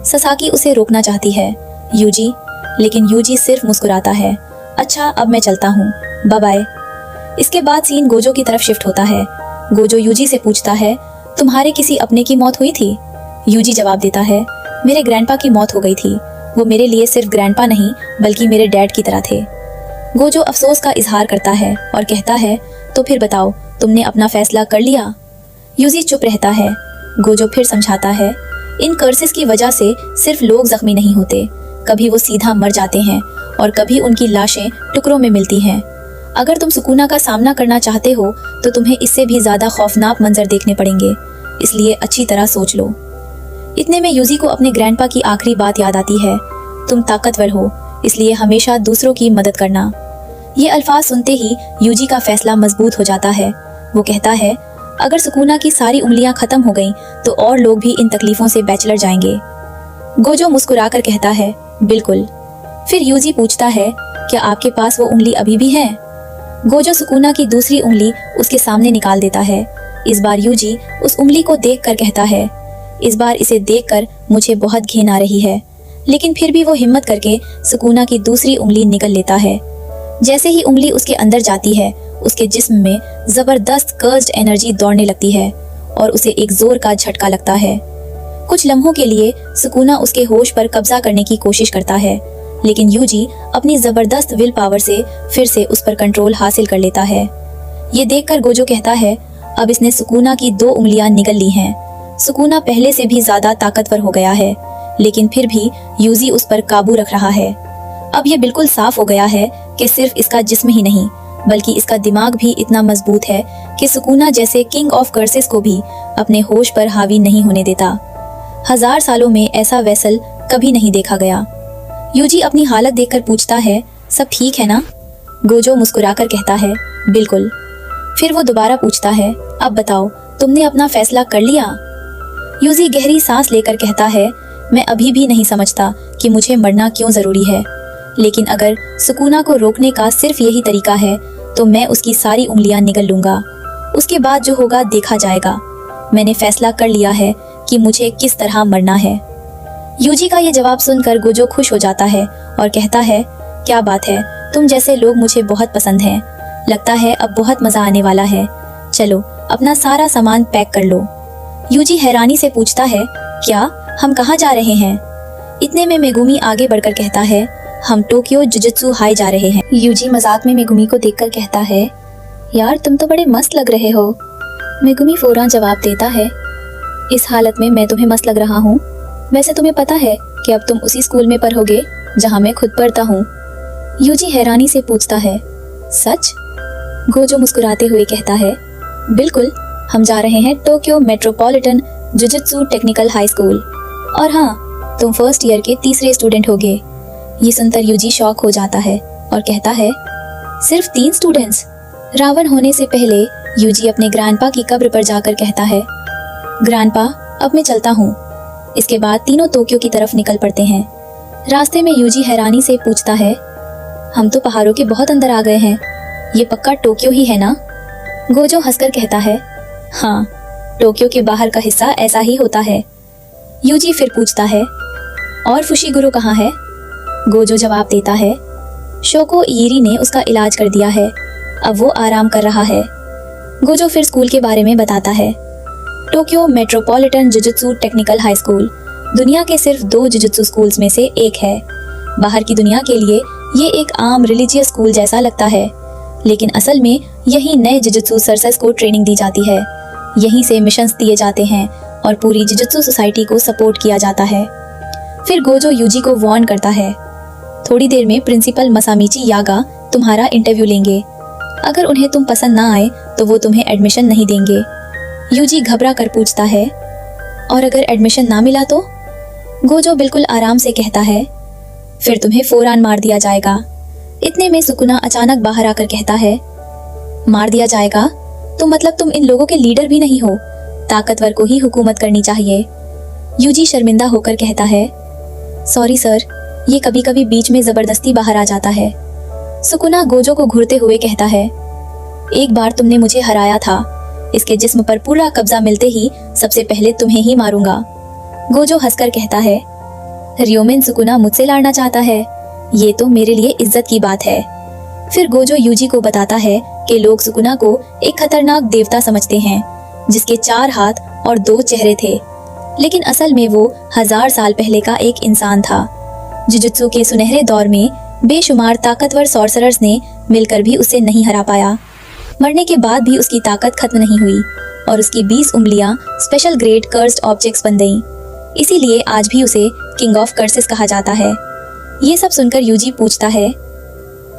[SPEAKER 1] सासाकी उसे रोकना चाहती है, यूजी, लेकिन यूजी सिर्फ मुस्कुराता है। अच्छा, अब मैं चलता हूँ, बाय बाय। इसके बाद सीन गोजो की तरफ शिफ्ट होता है। गोजो यूजी से पूछता है, तुम्हारे किसी अपने की मौत हुई थी? यूजी जवाब देता है, मेरे ग्रैंडपा की मौत हो गई थी। वो मेरे लिए सिर्फ ग्रैंडपा नहीं बल्कि मेरे डैड की तरह थे। गोजो अफसोस का इजहार करता है और कहता है, तो फिर बताओ, तुमने अपना फैसला कर लिया? यूजी चुप रहता है। गोजो फिर समझाता है, इन कर्सेस की वजह से सिर्फ लोग जख्मी नहीं होते, कभी वो सीधा मर जाते हैं और कभी उनकी लाशें टुकड़ों में मिलती हैं। अगर तुम सुकूना का सामना करना चाहते हो तो तुम्हें इससे भी ज्यादा खौफनाक मंजर देखने पड़ेंगे, इसलिए अच्छी तरह सोच लो। इतने में यूजी को अपने ग्रैंडपा की आखिरी बात याद आती है, तुम ताकतवर हो, इसलिए हमेशा दूसरों की मदद करना। ये अल्फाज सुनते ही यूजी का फैसला मजबूत हो जाता है। वो कहता है, अगर सुकूना की सारी उंगलियां खत्म हो गईं, तो और लोग भी इन तकलीफों से बैचलर जाएंगे। गोजो मुस्कुराकर कहता है, बिल्कुल। फिर यूजी पूछता है, क्या आपके पास वो उंगली अभी भी है? गोजो सुकूना की दूसरी उंगली उसके सामने निकाल देता है। इस बार यूजी उस उंगली को देखकर कहता है, इस बार इसे देखकर मुझे बहुत घिन आ रही है, लेकिन फिर भी वो हिम्मत करके सुकूना की दूसरी उंगली निकल लेता है। जैसे ही उंगली उसके अंदर जाती है, उसके जिस्म में जबरदस्त कर्स्ड एनर्जी दौड़ने लगती है और उसे एक जोर का झटका लगता है। कुछ लम्हों के लिए सुकूना उसके होश पर कब्जा करने की कोशिश करता है, लेकिन यूजी अपनी जबरदस्त विल पावर से फिर से उस पर कंट्रोल हासिल कर लेता है। ये देखकर गोजो कहता है, अब इसने सुकूना की 2 उंगलियां निगल ली हैं। सुकूना पहले से भी ज्यादा ताकतवर हो गया है, लेकिन फिर भी यूजी उस पर काबू रख रहा है। अब ये बिल्कुल साफ हो गया है कि सिर्फ इसका जिस्म ही नहीं बल्कि इसका दिमाग भी इतना मजबूत है कि सुकूना जैसे किंग ऑफ कर्सेस को भी अपने होश पर हावी नहीं होने देता। 1000 सालों में ऐसा वेसल कभी नहीं देखा गया। यूजी अपनी हालत देखकर पूछता है, सब ठीक है ना? गोजो मुस्कुराकर कहता है, बिल्कुल। फिर वो दोबारा पूछता है, अब बताओ, तुमने अपना फैसला कर लिया? यूजी गहरी सांस लेकर कहता है, मैं अभी भी नहीं समझता कि मुझे मरना क्यों जरूरी है, लेकिन अगर सुकूना को रोकने का सिर्फ यही तरीका है तो मैं उसकी सारी उंगलियां निगल लूंगा। उसके बाद जो होगा देखा जाएगा। मैंने फैसला कर लिया है कि मुझे किस तरह मरना है। यूजी का ये जवाब सुनकर गोजो खुश हो जाता है और कहता है, क्या बात है, तुम जैसे लोग मुझे बहुत पसंद हैं। लगता है अब बहुत मजा आने वाला है। चलो अपना सारा सामान पैक कर लो। यूजी हैरानी से पूछता है, क्या हम कहाँ जा रहे हैं? इतने में मेगुमी आगे बढ़कर कहता है, हम टोक्यो जुजुत्सु हाई जा रहे हैं। यूजी मजाक में मेगुमी को देखकर कहता है, यार तुम तो बड़े मस्त लग रहे हो। मेगुमी फौरन जवाब देता है, इस हालत में मैं तुम्हें मस्त लग रहा हूँ? वैसे तुम्हें पता है कि अब तुम उसी स्कूल में पढ़ोगे जहाँ मैं खुद पढ़ता हूँ। यूजी हैरानी से पूछता है, सच? गोजो मुस्कुराते हुए कहता है, बिल्कुल, हम जा रहे हैं Tokyo metropolitan jujutsu technical high school. और हाँ, तुम फर्स्ट ईयर के तीसरे स्टूडेंट होगे। ये सुनकर यूजी शॉक हो जाता है और कहता है, सिर्फ 3 स्टूडेंट्स? रावण होने से पहले यूजी अपने ग्रैंडपा की कब्र पर जाकर कहता है, ग्रैंडपा, अब मैं चलता हूँ। इसके बाद तीनों टोक्यो की तरफ निकल पड़ते हैं। रास्ते में यूजी हैरानी से पूछता है, हम तो पहाड़ों के बहुत अंदर आ गए हैं, ये पक्का टोक्यो ही है ना? गोजो हंसकर कहता है, हाँ, टोक्यो के बाहर का हिस्सा ऐसा ही होता है। यूजी फिर पूछता है, और फुशिगुरो कहाँ है? गोजो जवाब देता है, शोको इरी ने उसका इलाज कर दिया है, अब वो आराम कर रहा है। गोजो फिर स्कूल के बारे में बताता है। Tokyo metropolitan jujutsu technical high school दुनिया के सिर्फ 2 जुजुत्सु स्कूल्स में से एक है। बाहर की दुनिया के लिए ये एक आम रिलीजियस स्कूल जैसा लगता है, लेकिन असल में यही नए जुजुत्सु सर्सस को ट्रेनिंग दी जाती है। यहीं से मिशंस दिए जाते हैं और पूरी जुजुत्सु सोसाइटी को सपोर्ट किया जाता है। फिर गोजो यूजी को वार्न करता है, थोड़ी देर में प्रिंसिपल मसामिची यागा तुम्हारा इंटरव्यू लेंगे। अगर उन्हें तुम पसंद ना आए तो वो तुम्हें एडमिशन नहीं देंगे। यूजी घबरा कर पूछता है, और अगर एडमिशन ना मिला तो? गोजो बिल्कुल आराम से कहता है, फिर तुम्हें फौरन मार दिया जाएगा। इतने में सुकुना अचानक बाहर आकर कहता है, मार दिया जाएगा? तो मतलब तुम इन लोगों के लीडर भी नहीं हो, ताकतवर को ही हुकूमत करनी चाहिए। यूजी शर्मिंदा होकर कहता है, सॉरी सर, ये कभी कभी बीच में जबरदस्ती बाहर आ जाता है। सुकुना गोजो को घूरते हुए कहता है, एक बार तुमने मुझे हराया था, इसके जिस्म पर पूरा कब्जा मिलते ही सबसे पहले तुम्हें ही मारूंगा। गोजो हंसकर कहता है, रियोमेन सुकुना मुझसे लड़ना चाहता है, ये तो मेरे लिए इज्जत की बात है। फिर गोजो यूजी को बताता है कि लोग सुकुना को एक खतरनाक देवता समझते हैं, जिसके 4 हाथ और 2 चेहरे थे, लेकिन असल में वो 1000 साल पहले का एक इंसान था। जुजुत्सु के सुनहरे दौर में बेशुमार ताकतवर सॉर्सरर्स ने मिलकर भी उसे नहीं हरा पाया। मरने के बाद भी उसकी ताकत खत्म नहीं हुई और उसकी 20 उंगलियां स्पेशल ग्रेड कर्स्ड ऑब्जेक्ट्स बन गईं। इसीलिए आज भी उसे किंग ऑफ कर्सेस कहा जाता है। ये सब सुनकर यूजी पूछता है,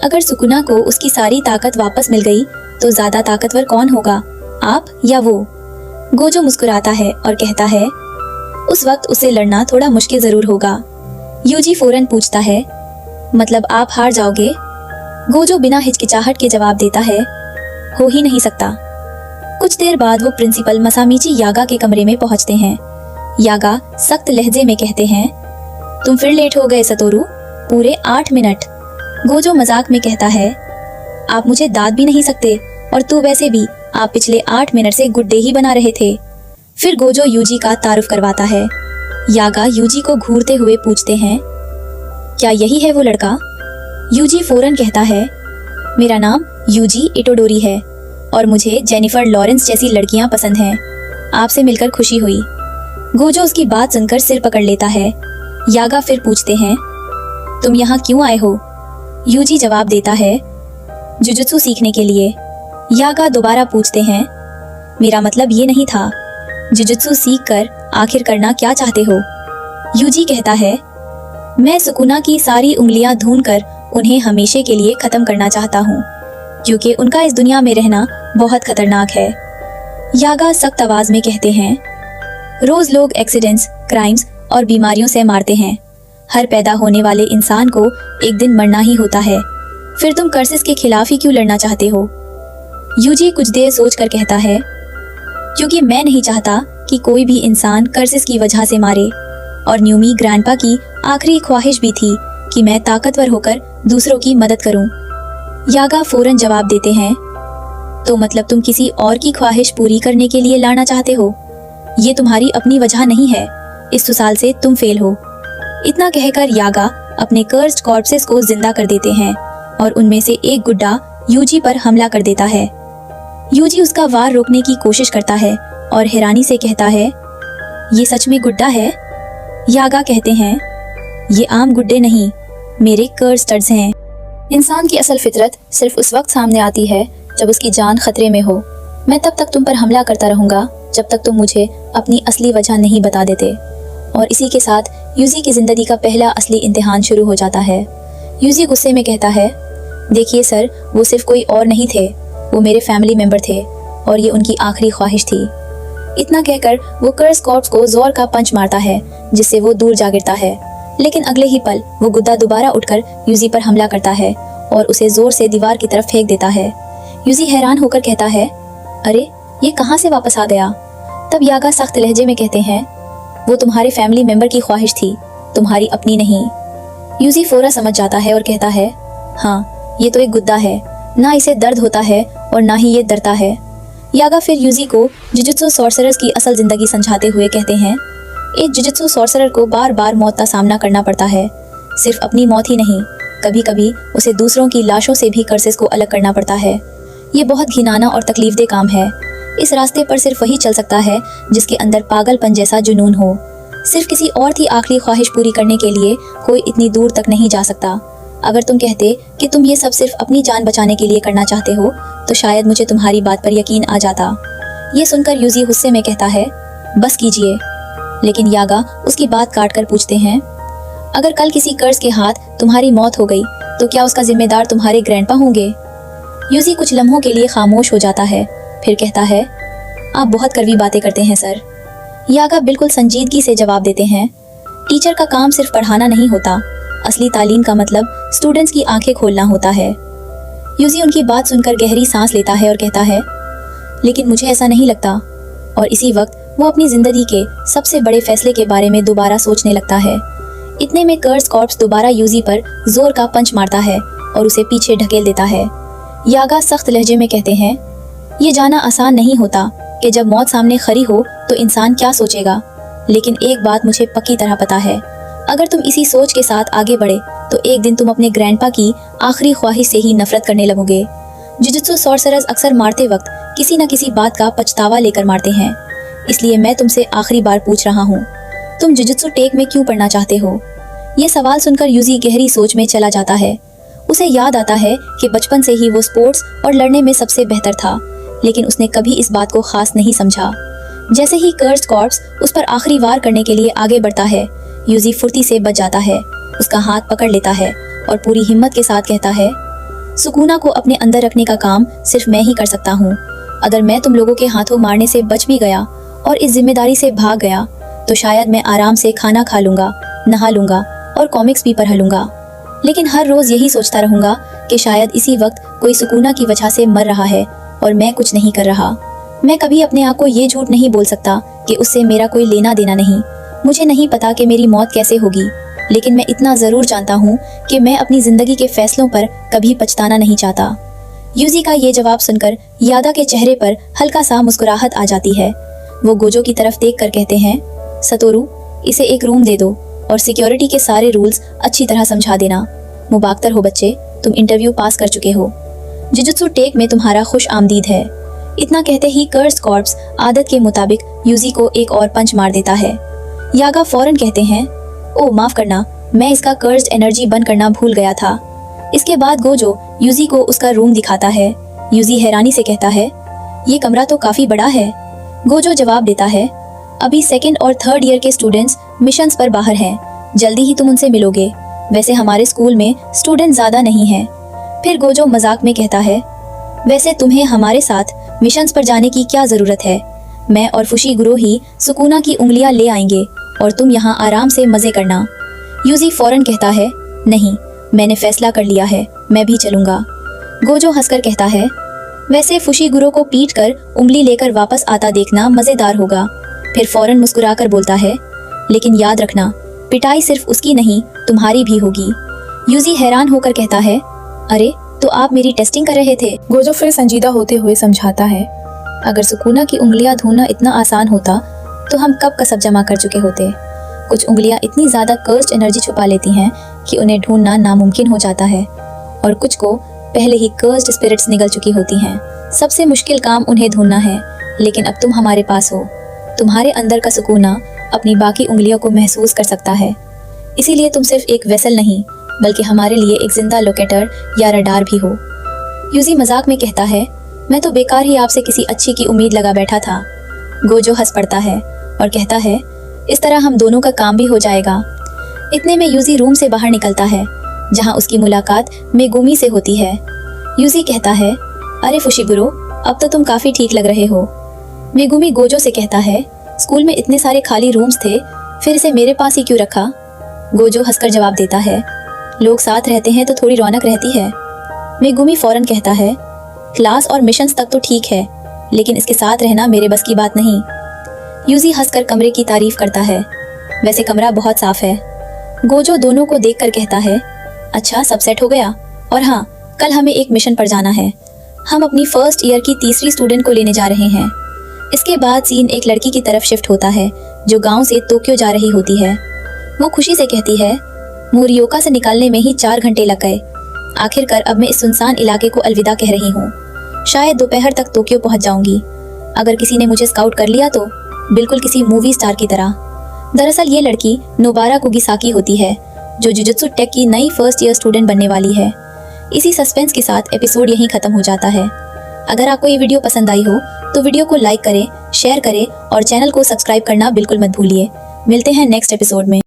[SPEAKER 1] अगर सुकुना को उसकी सारी ताकत वापस मिल गई तो ज्यादा ताकतवर कौन होगा, आप या वो? गोजो मुस्कुराता है और कहता है, उस वक्त उसे लड़ना थोड़ा मुश्किल जरूर होगा। यूजी फौरन पूछता है, मतलब आप हार जाओगे? गोजो बिना हिचकिचाहट के जवाब देता है, हो ही नहीं सकता। कुछ देर बाद वो प्रिंसिपल मसामिची यागा के कमरे में पहुंचते हैं। यागा सख्त लहजे में कहते हैं, तुम फिर लेट हो गए सतोरू, पूरे 8 मिनट। गोजो मजाक में कहता है, आप मुझे दाद भी नहीं सकते, और तू वैसे भी आप पिछले 8 मिनट से गुड्डे ही बना रहे थे। फिर गोजो यूजी का तारुफ करवाता है। यागा यूजी को घूरते हुए पूछते हैं, क्या यही है वो लड़का? यूजी फौरन कहता है, मेरा नाम यूजी इटोडोरी है और मुझे जेनिफर लॉरेंस जैसी लड़कियां पसंद हैं। आपसे मिलकर खुशी हुई। गोजो उसकी बात सुनकर सिर पकड़ लेता है। यागा फिर पूछते हैं, तुम यहाँ क्यों आए हो? यूजी जवाब देता है, जुजुत्सु सीखने के लिए। यागा दोबारा पूछते हैं, मेरा मतलब ये नहीं था, जुजुत्सु सीख कर आखिर करना क्या चाहते हो? यूजी कहता है, मैं सुकुना की सारी उंगलियां ढूंढकर उन्हें हमेशा के लिए खत्म करना चाहता हूँ, क्योंकि उनका इस दुनिया में रहना बहुत खतरनाक है। यागा सख्त आवाज में कहते हैं, रोज लोग एक्सीडेंट्स, क्राइम्स और बीमारियों से मारते हैं। हर पैदा होने वाले इंसान को एक दिन मरना ही होता है, फिर तुम कर्सेस के खिलाफ ही क्यों लड़ना चाहते हो? यूजी कुछ देर सोचकर कहता है, क्योंकि मैं नहीं चाहता कि कोई भी इंसान कर्सेस की वजह से मारे, और न्यूमी ग्रैंडपा की आखिरी ख्वाहिश भी थी कि मैं ताकतवर होकर दूसरों की मदद करूं। यागा फौरन जवाब देते हैं, तो मतलब तुम किसी और की ख्वाहिश पूरी करने के लिए लड़ना चाहते हो? ये तुम्हारी अपनी वजह नहीं है, इस साल से तुम फेल हो। इतना कहकर यागा अपने कर्स्ड कॉर्पसेस को जिंदा कर देते हैं और उनमें से एक गुड्डा यूजी पर हमला कर देता है। यूजी उसका वार रोकने की कोशिश करता है और हैरानी से कहता है, ये सच में गुड्डा है? यागा कहते हैं, ये आम गुड्डे नहीं, मेरे कर्स्टर्स हैं। इंसान की असल फितरत सिर्फ उस वक्त सामने आती है जब उसकी जान खतरे में हो। मैं तब तक तुम पर हमला करता रहूंगा जब तक तुम मुझे अपनी असली वजह नहीं बता देते। और इसी के साथ यूजी की जिंदगी का पहला असली इम्तिहान शुरू हो जाता है। यूजी गुस्से में कहता है, देखिए सर, वो सिर्फ कोई और नहीं थे, वो मेरे फैमिली मेंबर थे और ये उनकी आखिरी ख्वाहिश थी। इतना कहकर वो कर्स कॉर्प्स को जोर का पंच मारता है जिससे वो दूर जा गिरता है। लेकिन अगले ही पल वो गुद्दा दोबारा उठकर यूजी पर हमला करता है और उसे जोर से दीवार की तरफ फेंक देता है। यूजी हैरान होकर कहता है, अरे ये कहाँ से वापस आ गया? तब यागा सख्त लहजे में कहते हैं, वो तुम्हारे फैमिली मेंबर की ख्वाहिश थी, तुम्हारी अपनी नहीं। यूजी फौरन समझ जाता है और कहता है, हाँ ये तो एक गुद्दा है, ना इसे दर्द होता है और ना ही ये डरता है। यागा फिर यूजी को जुजुत्सु सॉर्सरर्स की असल जिंदगी समझाते हुए कहते हैं, एक जुजुत्सु सॉर्सरर को बार बार मौत का सामना करना पड़ता है। सिर्फ अपनी मौत ही नहीं, कभी कभी उसे दूसरों की लाशों से भी कर्सेस को अलग करना पड़ता है। ये बहुत घिनाना और तकलीफदेह काम है। इस रास्ते पर सिर्फ वही चल सकता है जिसके अंदर पागलपन जैसा जुनून हो। सिर्फ किसी और की आखिरी ख्वाहिश पूरी करने के लिए कोई इतनी दूर तक नहीं जा सकता। अगर तुम कहते कि तुम ये सब सिर्फ अपनी जान बचाने के लिए करना चाहते हो तो शायद मुझे तुम्हारी बात पर यकीन आ जाता। ये सुनकर यूजी गुस्से में कहता है, बस कीजिए। लेकिन यागा उसकी बात काट कर पूछते हैं, अगर कल किसी कर्स के हाथ तुम्हारी मौत हो गई तो क्या उसका जिम्मेदार तुम्हारे ग्रैंडपा होंगे? यूजी कुछ लम्हों के लिए खामोश हो जाता है, फिर कहता है, आप बहुत कड़वी बातें करते हैं सर। यागा बिल्कुल संजीदगी से जवाब देते हैं, टीचर का काम सिर्फ पढ़ाना नहीं होता, असली तालीम का मतलब स्टूडेंट्स की आंखें खोलना होता है। यूजी उनकी बात सुनकर गहरी सांस लेता है और कहता है, लेकिन मुझे ऐसा नहीं लगता। और इसी वक्त वो अपनी जिंदगी के सबसे बड़े फैसले के बारे में दोबारा सोचने लगता है। इतने में कर्स कॉर्प्स दोबारा यूजी पर जोर का पंच मारता है और उसे पीछे ढकेल देता है। यागा सख्त लहजे में कहते हैं, ये जाना आसान नहीं होता कि जब मौत सामने खड़ी हो तो इंसान क्या सोचेगा, लेकिन एक बात मुझे पक्की तरह पता है, अगर तुम इसी सोच के साथ आगे बढ़े तो एक दिन तुम अपने ग्रैंडपा की आखिरी ख्वाहिश से ही नफरत करने लगोगे। जुजुत्सु सॉर्सरर्स अक्सर मारते वक्त किसी न किसी बात का पछतावा लेकर मारते हैं, इसलिए मैं तुमसे आखिरी बार पूछ रहा हूँ, तुम जुजुत्सु टेक में क्यों पढ़ना चाहते हो? ये सवाल सुनकर यूजी गहरी सोच में चला जाता है। उसे याद आता है कि बचपन से ही वो स्पोर्ट्स और लड़ने में सबसे बेहतर था, लेकिन उसने कभी इस बात को खास नहीं समझा। जैसे ही कर्स कॉर्प्स उस पर आखिरी वार करने के लिए आगे बढ़ता है, यूजी फुर्ती से बच जाता है, उसका हाथ पकड़ लेता है और पूरी हिम्मत के साथ कहता है, सुकूना को अपने अंदर रखने का काम सिर्फ मैं ही कर सकता हूँ। अगर मैं तुम लोगों के हाथों मारने से बच भी गया और इस जिम्मेदारी से भाग गया तो शायद मैं आराम से खाना खा लूंगा, नहा लूंगा और कॉमिक्स भी पढ़ लूंगा। लेकिन हर रोज यही सोचता रहूंगा कि शायद इसी वक्त कोई सुकूना की वजह से मर रहा है और मैं कुछ नहीं कर रहा। मैं कभी अपने आप को ये झूठ नहीं बोल सकता कि उससे मेरा कोई लेना देना नहीं। मुझे नहीं पता कि मेरी मौत कैसे होगी, लेकिन मैं इतना जरूर जानता हूँ कि मैं अपनी जिंदगी के फैसलों पर कभी पछताना नहीं चाहता। यूजी का ये जवाब सुनकर यागा के चेहरे पर हल्का सा मुस्कुराहट आ जाती है। वो गोजो की तरफ देख कर कहते हैं, सतोरू, इसे एक रूम दे दो और सिक्योरिटी के सारे रूल्स अच्छी तरह समझा देना। मुबारक हो बच्चे, तुम इंटरव्यू पास कर चुके हो। जुजुत्सु टेक में तुम्हारा खुश आमदीद है। इतना कहते ही कर्स कॉर्प्स आदत के मुताबिक यूजी को एक और पंच मार देता है। यागा फौरन कहते हैं, ओ माफ करना, मैं इसका कर्स्ड एनर्जी बंद करना भूल गया था। इसके बाद गोजो यूजी को उसका रूम दिखाता है। यूजी हैरानी से कहता है, ये कमरा तो काफी बड़ा है। गोजो जवाब देता है, अभी सेकंड और थर्ड ईयर के स्टूडेंट्स मिशंस पर बाहर हैं, जल्दी ही तुम उनसे मिलोगे। वैसे हमारे स्कूल में स्टूडेंट ज्यादा नहीं हैं। फिर गोजो मजाक में कहता है, वैसे तुम्हें हमारे साथ मिशंस पर जाने की क्या जरूरत है? मैं और फुशीगुरो ही सुकूना की उंगलियां ले आएंगे और तुम यहाँ आराम से मजे करना। यूजी फौरन कहता है, नहीं, मैंने फैसला कर लिया है, मैं भी चलूंगा। गोजो हंसकर कहता है, वैसे फुशीगुरो को पीट कर उंगली लेकर वापस आता देखना मजेदार होगा। फिर फौरन मुस्कुराकर बोलता है, लेकिन याद रखना, पिटाई सिर्फ उसकी नहीं तुम्हारी भी होगी। यूजी हैरान होकर कहता है, अरे तो आप मेरी टेस्टिंग कर रहे थे?
[SPEAKER 2] गोजो फिर संजीदा होते हुए समझाता है, अगर सुकूना की उंगलियां ढूंढना इतना आसान होता तो हम कब कसब जमा कर चुके होते। कुछ उंगलियां इतनी ज्यादा कर्स्ड एनर्जी छुपा लेती हैं कि उन्हें ढूंढना नामुमकिन हो जाता है, और कुछ को पहले ही कर्स्ड स्पिरिट्स निगल चुकी होती हैं। सबसे मुश्किल काम उन्हें ढूंढना है, लेकिन अब तुम हमारे पास हो। तुम्हारे अंदर का सुकूना अपनी बाकी उंगलियों को महसूस कर सकता है, इसीलिए तुम सिर्फ एक वेसल नहीं बल्कि हमारे लिए एक जिंदा लोकेटर या रडार भी हो। यूजी मजाक में कहता है, मैं तो बेकार ही आपसे किसी अच्छी की उम्मीद लगा बैठा था। गोजो हंस पड़ता है और कहता है, इस तरह हम दोनों का काम भी हो जाएगा। इतने में यूजी रूम से बाहर निकलता है, जहां उसकी मुलाकात मेगुमी से होती है। यूजी कहता है, अरे फुशीगुरो, अब तो तुम काफी ठीक लग रहे हो। मेगुमी गोजो से कहता है, स्कूल में इतने सारे खाली रूम्स थे, फिर इसे मेरे पास ही क्यों रखा? गोजो हंसकर जवाब देता है, लोग साथ रहते हैं तो थोड़ी रौनक रहती है। मेगुमी फौरन कहता है, क्लास और मिशंस तक तो ठीक है, लेकिन इसके साथ रहना मेरे बस की बात नहीं। यूजी हंसकर कमरे की तारीफ करता है, वैसे कमरा बहुत साफ है। गोजो दोनों को देखकर कहता है, अच्छा सब सेट हो गया, और हाँ, कल हमें एक मिशन पर जाना है। हम अपनी फर्स्ट ईयर की तीसरी स्टूडेंट को लेने जा रहे हैं। इसके बाद सीन एक लड़की की तरफ शिफ्ट होता है जो गांव से टोक्यो जा रही होती है। वो खुशी से कहती है, मोरियोका से निकलने में ही 4 घंटे लग गए। आखिरकार अब मैं इस सुनसान इलाके को अलविदा कह रही हूँ। शायद दोपहर तक टोक्यो पहुँच जाऊंगी। अगर किसी ने मुझे स्काउट कर लिया तो बिल्कुल किसी मूवी स्टार की तरह। दरअसल ये लड़की नोबारा कुगिसाकी होती है जो जुजुत्सु टेक की नई फर्स्ट ईयर स्टूडेंट बनने वाली है। इसी सस्पेंस के साथ एपिसोड यहीं खत्म हो जाता है। अगर आपको ये वीडियो पसंद आई हो तो वीडियो को लाइक करें, शेयर करें और चैनल को सब्सक्राइब करना बिल्कुल मत भूलिए। मिलते हैं नेक्स्ट एपिसोड में।